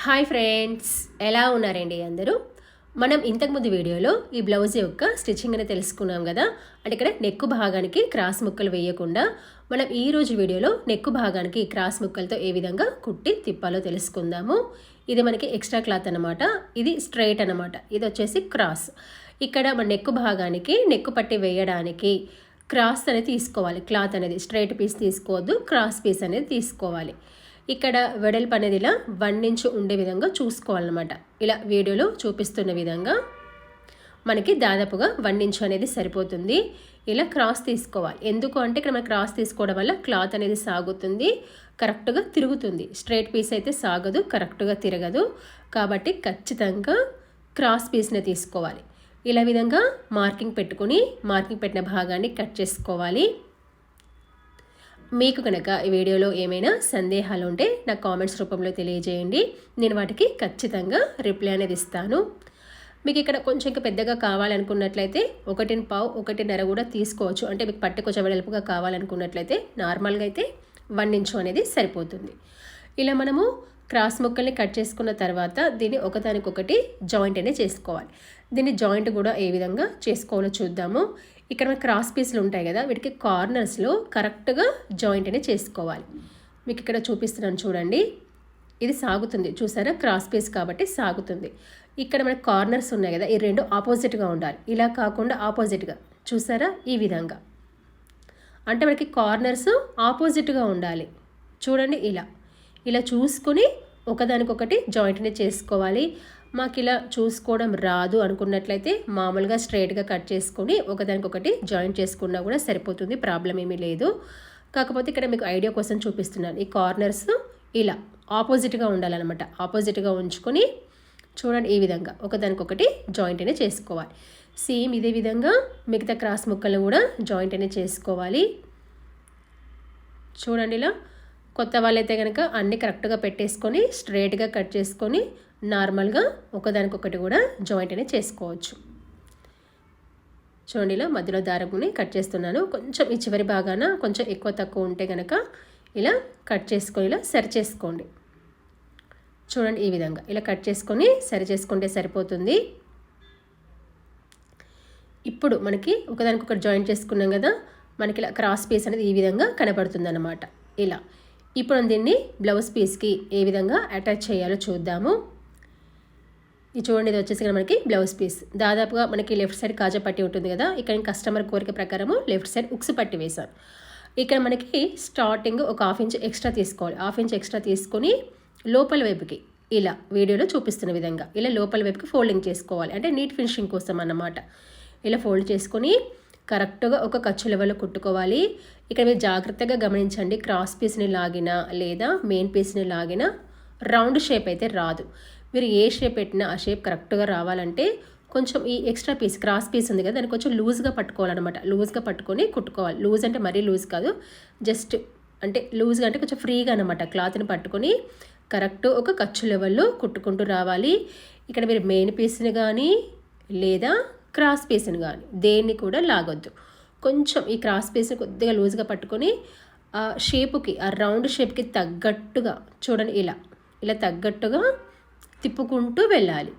Hi friends, ఎలా ఉన్నారండి అందరూ? మనం ఇంతకుముందు వీడియోలో ఈ బ్లౌజ్ యొక్క స్టిచ్చింగ్ అని తెలుసుకున్నాం కదా. అంటే ఇక్కడ నెక్కు భాగానికి క్రాస్ ముక్కలు వేయకుండా మనం ఈరోజు వీడియోలో నెక్కు భాగానికి క్రాస్ ముక్కలతో ఏ విధంగా కుట్టి తిప్పాలో తెలుసుకుందాము. ఇది మనకి ఎక్స్ట్రా క్లాత్ అనమాట, ఇది స్ట్రైట్ అనమాట, ఇది వచ్చేసి క్రాస్. ఇక్కడ మన నెక్కు భాగానికి నెక్కు పట్టి వేయడానికి క్రాస్ అనేది తీసుకోవాలి. క్లాత్ అనేది స్ట్రైట్ పీస్ తీసుకోవద్దు, క్రాస్ పీస్ అనేది తీసుకోవాలి. ఇక్కడ వెడల్పు అనేది ఇలా 1 ఇంచ్ ఉండే విధంగా చూసుకోవాలన్నమాట. ఇలా వీడియోలో చూపిస్తున్న విధంగా మనకి దాదాపుగా 1 ఇంచ్ అనేది సరిపోతుంది. ఇలా క్రాస్ తీసుకోవాలి. ఎందుకు అంటే ఇక్కడ మనం క్రాస్ తీసుకోవడం వల్ల క్లాత్ అనేది సాగుతుంది, కరెక్ట్గా తిరుగుతుంది. స్ట్రైట్ పీస్ అయితే సాగదు, కరెక్ట్గా తిరగదు. కాబట్టి ఖచ్చితంగా క్రాస్ పీస్నే తీసుకోవాలి. ఇలా విధంగా మార్కింగ్ పెట్టుకుని మార్కింగ్ పెట్టిన భాగాన్ని కట్ చేసుకోవాలి. మీకు కనుక ఈ వీడియోలో ఏమైనా సందేహాలు ఉంటే నా కామెంట్స్ రూపంలో తెలియజేయండి. నేను వాటికి ఖచ్చితంగా రిప్లై అనేది ఇస్తాను. మీకు ఇక్కడ కొంచెం ఇంకా పెద్దగా కావాలనుకున్నట్లయితే 1.5, 1.5 కూడా తీసుకోవచ్చు. అంటే మీకు పట్టి కొంచెం వెడల్పుగా కావాలనుకున్నట్లయితే నార్మల్గా అయితే 1 ఇంచ్ అనేది సరిపోతుంది. ఇలా మనము క్రాస్ ముక్కల్ని కట్ చేసుకున్న తర్వాత దీన్ని ఒకదానికొకటి జాయింట్ అనేది చేసుకోవాలి. దీన్ని జాయింట్ కూడా ఏ విధంగా చేసుకోవాలో చూద్దాము. ఇక్కడ మన క్రాస్ పీస్లు ఉంటాయి కదా, వీటికి కార్నర్స్లో కరెక్ట్గా జాయింట్ అనేది చేసుకోవాలి. మీకు ఇక్కడ చూపిస్తున్నాను చూడండి, ఇది సాగుతుంది చూసారా, క్రాస్ పీస్ కాబట్టి సాగుతుంది. ఇక్కడ మన కార్నర్స్ ఉన్నాయి కదా, ఈ రెండు ఆపోజిట్గా ఉండాలి. ఇలా కాకుండా ఆపోజిట్గా చూసారా, ఈ విధంగా. అంటే మనకి కార్నర్స్ ఆపోజిట్గా ఉండాలి చూడండి. ఇలా చూసుకుని ఒకదానికొకటి జాయింట్ని చేసుకోవాలి. మాకు ఇలా చూసుకోవడం రాదు అనుకున్నట్లయితే మామూలుగా స్ట్రైట్గా కట్ చేసుకొని ఒకదానికొకటి జాయింట్ చేసుకున్నా కూడా సరిపోతుంది, ప్రాబ్లం ఏమీ లేదు. కాకపోతే ఇక్కడ మీకు ఐడియా కోసం చూపిస్తున్నాను. ఈ కార్నర్స్ ఇలా ఆపోజిట్గా ఉండాలన్నమాట. ఆపోజిట్గా ఉంచుకొని చూడండి, ఈ విధంగా ఒకదానికొకటి జాయింట్ అనేది చేసుకోవాలి. సేమ్ ఇదే విధంగా మిగతా క్రాస్ ముక్కలు కూడా జాయింట్ అనేది చేసుకోవాలి. చూడండి, ఇలా కొత్త వాళ్ళైతే కనుక అన్నీ కరెక్ట్గా పెట్టేసుకొని స్ట్రైట్గా కట్ చేసుకొని నార్మల్గా ఒకదానికొకటి కూడా జాయింట్ అనేది చేసుకోవచ్చు. చూడండి, ఇలా మధ్యలో దారంని కట్ చేస్తున్నాను. కొంచెం ఈ చివరి భాగాన కొంచెం ఎక్కువ తక్కువ ఉంటే కనుక ఇలా కట్ చేసుకొని ఇలా సరి చేసుకోండి. చూడండి, ఈ విధంగా ఇలా కట్ చేసుకొని సరి చేసుకుంటే సరిపోతుంది. ఇప్పుడు మనకి ఒకదానికొకటి జాయింట్ చేసుకున్నాం కదా, మనకి ఇలా క్రాస్ పీస్ అనేది ఈ విధంగా కనబడుతుంది అన్నమాట. ఇలా ఇప్పుడు దీన్ని బ్లౌజ్ పీస్కి ఏ విధంగా అటాచ్ చేయాలో చూద్దాము. ఇది చూడండి, ఇది వచ్చేసి మనకి బ్లౌజ్ పీస్. దాదాపుగా మనకి లెఫ్ట్ సైడ్ కాజా పట్టి ఉంటుంది కదా, ఇక్కడ కస్టమర్ కోరిక ప్రకారము లెఫ్ట్ సైడ్ ఉక్స్ పట్టి వేశాను. ఇక్కడ మనకి స్టార్టింగ్ ఒక 1/2 ఇంచ్ ఎక్స్ట్రా తీసుకోవాలి. 1/2 ఇంచ్ ఎక్స్ట్రా తీసుకొని లోపల వైపుకి ఇలా వీడియోలో చూపిస్తున్న విధంగా ఇలా లోపల వైపుకి ఫోల్డింగ్ చేసుకోవాలి. అంటే నీట్ ఫినిషింగ్ కోసం అన్నమాట. ఇలా ఫోల్డ్ చేసుకొని కరెక్ట్గా ఒక ఖర్చు లెవెల్లో కుట్టుకోవాలి. ఇక్కడ మీరు జాగ్రత్తగా గమనించండి, క్రాస్ పీస్ని లాగినా లేదా మెయిన్ పీస్ని లాగినా రౌండ్ షేప్ అయితే రాదు. మీరు ఏ షేప్ పెట్టినా ఆ షేప్ కరెక్ట్గా రావాలంటే కొంచెం ఈ ఎక్స్ట్రా పీస్ క్రాస్ పీస్ ఉంది కదా, దాన్ని కొంచెం లూజ్గా పట్టుకోవాలన్నమాట. లూజ్గా పట్టుకొని కుట్టుకోవాలి. లూజ్ అంటే మరీ లూజ్ కాదు, జస్ట్ అంటే లూజ్గా అంటే కొంచెం ఫ్రీగా అనమాట. క్లాత్ని పట్టుకొని కరెక్ట్ ఒక ఖర్చు లెవెల్లో కుట్టుకుంటూ రావాలి. ఇక్కడ మీరు మెయిన్ పీస్ని కానీ లేదా క్రాస్ పీస్ని కానీ దేన్ని కూడా లాగొద్దు. కొంచెం ఈ క్రాస్ పీస్ని కొద్దిగా లూజ్గా పట్టుకొని ఆ షేపుకి, ఆ రౌండ్ షేప్కి తగ్గట్టుగా చూడండి, ఇలా తగ్గట్టుగా తిప్పుకుంటూ వెళ్ళాలి.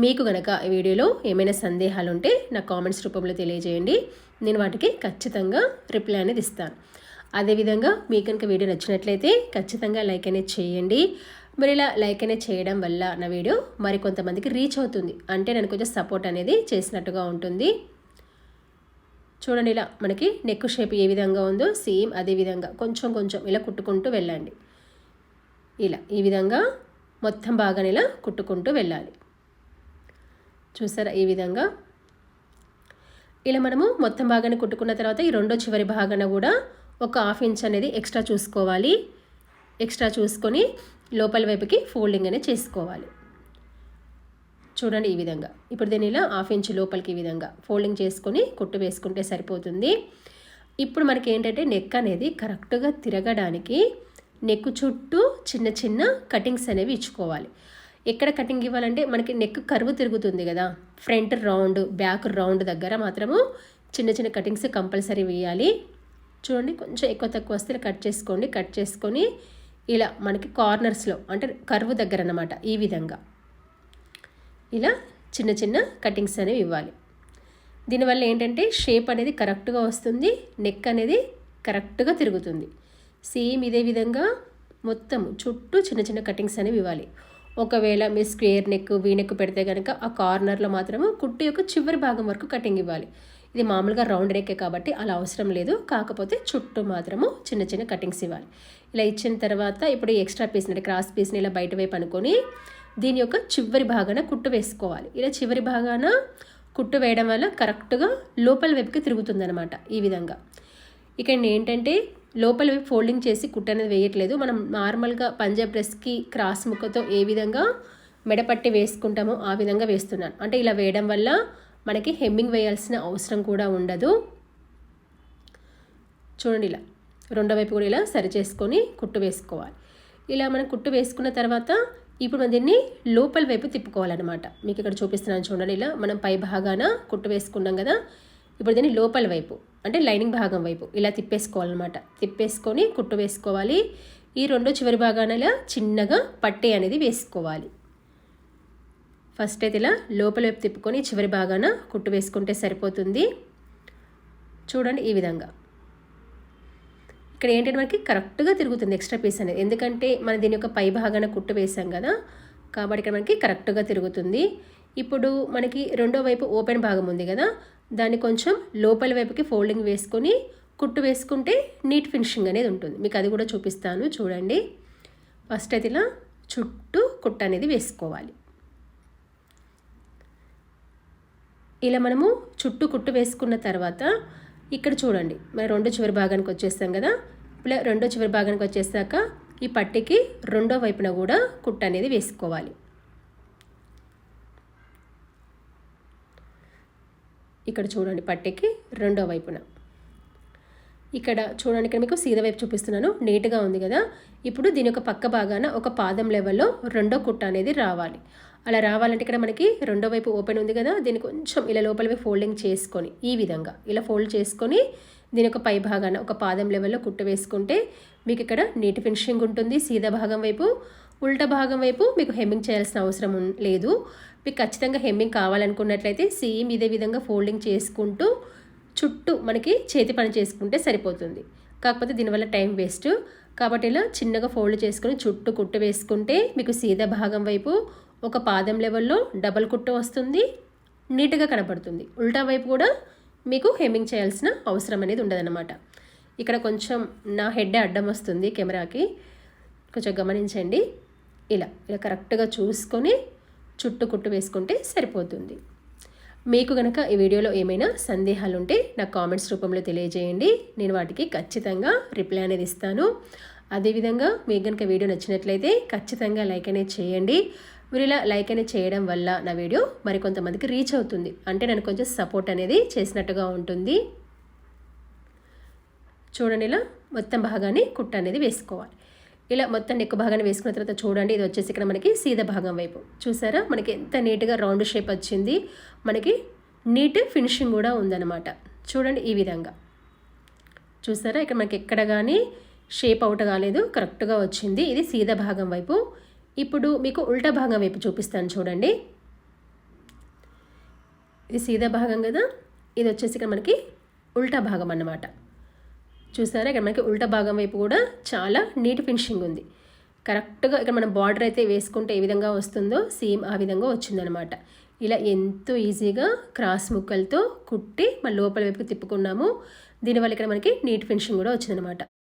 మీకు కనుక ఈ వీడియోలో ఏమైనా సందేహాలు ఉంటే నా కామెంట్స్ రూపంలో తెలియజేయండి. నేను వాటికి ఖచ్చితంగా రిప్లై అనేది ఇస్తాను. అదేవిధంగా మీకు కనుక వీడియో నచ్చినట్లయితే ఖచ్చితంగా లైక్ అనేది చేయండి. మరి ఇలా లైక్ అనేది చేయడం వల్ల నా వీడియో మరికొంతమందికి రీచ్ అవుతుంది, అంటే నేను కొంచెం సపోర్ట్ అనేది చేసినట్టుగా ఉంటుంది. చూడండి, ఇలా మనకి నెక్ షేప్ ఏ విధంగా ఉందో సేమ్ అదే విధంగా కొంచెం కొంచెం ఇలా కుట్టుకుంటూ వెళ్ళండి. ఇలా ఈ విధంగా మొత్తం బాగా ఇలా కుట్టుకుంటూ వెళ్ళాలి. చూసారా, ఈ విధంగా ఇలా మనము మొత్తం బాగానే కుట్టుకున్న తర్వాత ఈ రెండో చివరి భాగాన కూడా ఒక 1/2 ఇంచ్ అనేది ఎక్స్ట్రా చూసుకోవాలి. ఎక్స్ట్రా చూసుకొని లోపల వైపుకి ఫోల్డింగ్ అనేది చేసుకోవాలి. చూడండి, ఈ విధంగా ఇప్పుడు దీన్ని ఇలా 1/2 ఇంచ్ లోపలికి ఈ విధంగా ఫోల్డింగ్ చేసుకొని కుట్టు వేసుకుంటే సరిపోతుంది. ఇప్పుడు మనకి ఏంటంటే నెక్ అనేది కరెక్ట్గా తిరగడానికి నెక్ చుట్టూ చిన్న చిన్న కటింగ్స్ అనేవి ఇచ్చుకోవాలి. ఎక్కడ కటింగ్ ఇవ్వాలంటే మనకి నెక్ కర్వ్ తిరుగుతుంది కదా, ఫ్రంట్ రౌండ్ బ్యాక్ రౌండ్ దగ్గర మాత్రము చిన్న చిన్న కటింగ్స్ కంపల్సరీ వేయాలి. చూడండి, కొంచెం ఎక్కువ తక్కువ వస్తే కట్ చేసుకోండి. కట్ చేసుకొని ఇలా మనకి కార్నర్స్లో అంటే కర్వ్ దగ్గర అన్నమాట ఈ విధంగా ఇలా చిన్న చిన్న కటింగ్స్ అనేవి ఇవ్వాలి. దీనివల్ల ఏంటంటే షేప్ అనేది కరెక్ట్గా వస్తుంది, నెక్ అనేది కరెక్ట్గా తిరుగుతుంది. సేమ్ ఇదే విధంగా మొత్తం చుట్టూ చిన్న చిన్న కటింగ్స్ అనేవి ఇవ్వాలి. ఒకవేళ మీ స్క్వేర్ నెక్ వీ నెక్ పెడితే కనుక ఆ కార్నర్లో మాత్రము కుట్టు యొక్క చివరి భాగం వరకు కటింగ్ ఇవ్వాలి. ఇది మామూలుగా రౌండ్ నెక్కే కాబట్టి అలా అవసరం లేదు, కాకపోతే చుట్టూ మాత్రము చిన్న చిన్న కటింగ్స్ ఇవ్వాలి. ఇలా ఇచ్చిన తర్వాత ఇప్పుడు ఎక్స్ట్రా పీస్ అంటే క్రాస్ పీస్ని ఇలా బయట వైపు అనుకొని దీని యొక్క చివరి భాగాన కుట్టు వేసుకోవాలి. ఇలా చివరి భాగాన కుట్టు వేయడం వల్ల కరెక్ట్గా లోపల వైపుకి తిరుగుతుంది అనమాట ఈ విధంగా. ఇక్కడ ఏంటంటే లోపల వైపు ఫోల్డింగ్ చేసి కుట్టు అనేది వేయట్లేదు, మనం నార్మల్గా పంజాబ్ డ్రెస్కి క్రాస్ ముక్కతో ఏ విధంగా మెడపట్టి వేసుకుంటామో ఆ విధంగా వేస్తున్నాను. అంటే ఇలా వేయడం వల్ల మనకి హెమ్మింగ్ వేయాల్సిన అవసరం కూడా ఉండదు. చూడండి, ఇలా రెండో వైపు కూడా ఇలా సరి చేసుకొని కుట్టు వేసుకోవాలి. ఇలా మనం కుట్టు వేసుకున్న తర్వాత ఇప్పుడు మనం దీన్ని లోపల వైపు తిప్పుకోవాలన్నమాట. మీకు ఇక్కడ చూపిస్తున్నాను చూడండి. ఇలా మనం పై భాగాన కుట్టు వేసుకున్నాం కదా, ఇప్పుడు దీన్ని లోపల వైపు అంటే లైనింగ్ భాగం వైపు ఇలా తిప్పేసుకోవాలన్నమాట. తిప్పేసుకొని కుట్టు వేసుకోవాలి. ఈ రెండో చివరి భాగాన ఇలా చిన్నగా పట్టీ అనేది వేసుకోవాలి. ఫస్ట్ అయితే ఇలా లోపల వైపు తిప్పుకొని చివరి భాగాన కుట్టు వేసుకుంటే సరిపోతుంది. చూడండి ఈ విధంగా. ఇక్కడ ఏంటంటే మనకి కరెక్ట్గా తిరుగుతుంది ఎక్స్ట్రా పీస్ అనేది, ఎందుకంటే మనం దీని యొక్క పై భాగాన కుట్టు వేసాం కదా, కాబట్టి ఇక్కడ మనకి కరెక్ట్గా తిరుగుతుంది. ఇప్పుడు మనకి రెండో వైపు ఓపెన్ భాగం ఉంది కదా, దాన్ని కొంచెం లోపల వైపుకి ఫోల్డింగ్ వేసుకొని కుట్టు వేసుకుంటే నీట్ ఫినిషింగ్ అనేది ఉంటుంది. మీకు అది కూడా చూపిస్తాను చూడండి. ఫస్ట్ అయితే ఇలా చుట్టూ కుట్టు అనేది వేసుకోవాలి. ఇలా మనము చుట్టూ కుట్టు వేసుకున్న తర్వాత ఇక్కడ చూడండి, మరి రెండో చివరి భాగానికి వచ్చేస్తాం కదా, ఇలా రెండో చివరి భాగానికి వచ్చేసాక ఈ పట్టీకి రెండో వైపున కూడా కుట్టు అనేది వేసుకోవాలి. ఇక్కడ చూడండి పట్టీకి రెండో వైపున. ఇక్కడ చూడండి, ఇక్కడ మీకు సీదా వైపు చూపిస్తున్నాను, నీట్గా ఉంది కదా. ఇప్పుడు దీని యొక్క పక్క భాగాన ఒక పాదం లెవెల్లో రెండో కుట్టు అనేది రావాలి. అలా రావాలంటే ఇక్కడ మనకి రెండో వైపు ఓపెన్ ఉంది కదా, దీన్ని కొంచెం ఇలా లోపల వైపు ఫోల్డింగ్ చేసుకొని ఈ విధంగా ఇలా ఫోల్డ్ చేసుకొని దీని యొక్క పై భాగాన ఒక పాదం లెవెల్లో కుట్టు వేసుకుంటే మీకు ఇక్కడ నీట్ ఫినిషింగ్ ఉంటుంది. సీదా భాగం వైపు ఉల్టా భాగం వైపు మీకు హెమ్మింగ్ చేయాల్సిన అవసరం లేదు. మీకు ఖచ్చితంగా హెమ్మింగ్ కావాలనుకున్నట్లయితే సేమ్ ఇదే విధంగా ఫోల్డింగ్ చేసుకుంటూ చుట్టూ మనకి చేతి పని చేసుకుంటే సరిపోతుంది. కాకపోతే దీనివల్ల టైం వేస్ట్, కాబట్టి ఇలా చిన్నగా ఫోల్డ్ చేసుకొని చుట్టూ కుట్టు వేసుకుంటే మీకు సీదా భాగం వైపు ఒక పాదం లెవెల్లో డబల్ కుట్టు వస్తుంది, నీట్గా కనపడుతుంది. ఉల్టా వైపు కూడా మీకు హెమ్మింగ్ చేయాల్సిన అవసరం అనేది ఉండదన్నమాట. ఇక్కడ కొంచెం నా హెడ్ అడ్డం వస్తుంది కెమెరాకి, కొంచెం గమనించండి. ఇలా ఇలా కరెక్ట్గా చూసుకొని చుట్టూ కుట్టు వేసుకుంటే సరిపోతుంది. మీకు కనుక ఈ వీడియోలో ఏమైనా సందేహాలు ఉంటే నాకు కామెంట్స్ రూపంలో తెలియజేయండి, నేను వాటికి ఖచ్చితంగా రిప్లై అనేది ఇస్తాను. అదేవిధంగా మీకు కనుక వీడియో నచ్చినట్లయితే ఖచ్చితంగా లైక్ అనేది చేయండి. మీరు ఇలా లైక్ అనేది చేయడం వల్ల నా వీడియో మరికొంతమందికి రీచ్ అవుతుంది, అంటే నేను కొంచెం సపోర్ట్ అనేది చేసినట్టుగా ఉంటుంది. చూడండి, ఇలా మొత్తం భాగాన్ని కుట్టు అనేది వేసుకోవాలి. ఇలా మొత్తం నెక్ భాగాన్ని వేసుకున్న తర్వాత చూడండి, ఇది వచ్చేసి ఇక్కడ మనకి సీదా భాగం వైపు చూసారా, మనకి ఎంత నీట్గా రౌండ్ షేప్ వచ్చింది, మనకి నీట్ ఫినిషింగ్ కూడా ఉందన్నమాట. చూడండి ఈ విధంగా చూసారా, ఇక్కడ మనకి ఎక్కడ కానీ షేప్ అవుట్ కాలేదు, కరెక్ట్గా వచ్చింది. ఇది సీదా భాగం వైపు. ఇప్పుడు మీకు ఉల్టా భాగం వైపు చూపిస్తాను చూడండి. ఇది సీదా భాగం కదా, ఇది వచ్చేసి ఇక్కడ మనకి ఉల్టా భాగం అన్నమాట. చూసారా, ఇక్కడ మనకి ఉల్టా భాగం వైపు కూడా చాలా నీట్ ఫినిషింగ్ ఉంది. కరెక్ట్గా ఇక్కడ మనం బార్డర్ అయితే వేసుకుంటే ఏ విధంగా వస్తుందో సేమ్ ఆ విధంగా వచ్చిందనమాట. ఇలా ఎంతో ఈజీగా క్రాస్ ముక్కలతో కుట్టి మన లోపల వైపు తిప్పుకున్నాము. దీనివల్ల ఇక్కడ మనకి నీట్ ఫినిషింగ్ కూడా వచ్చిందనమాట.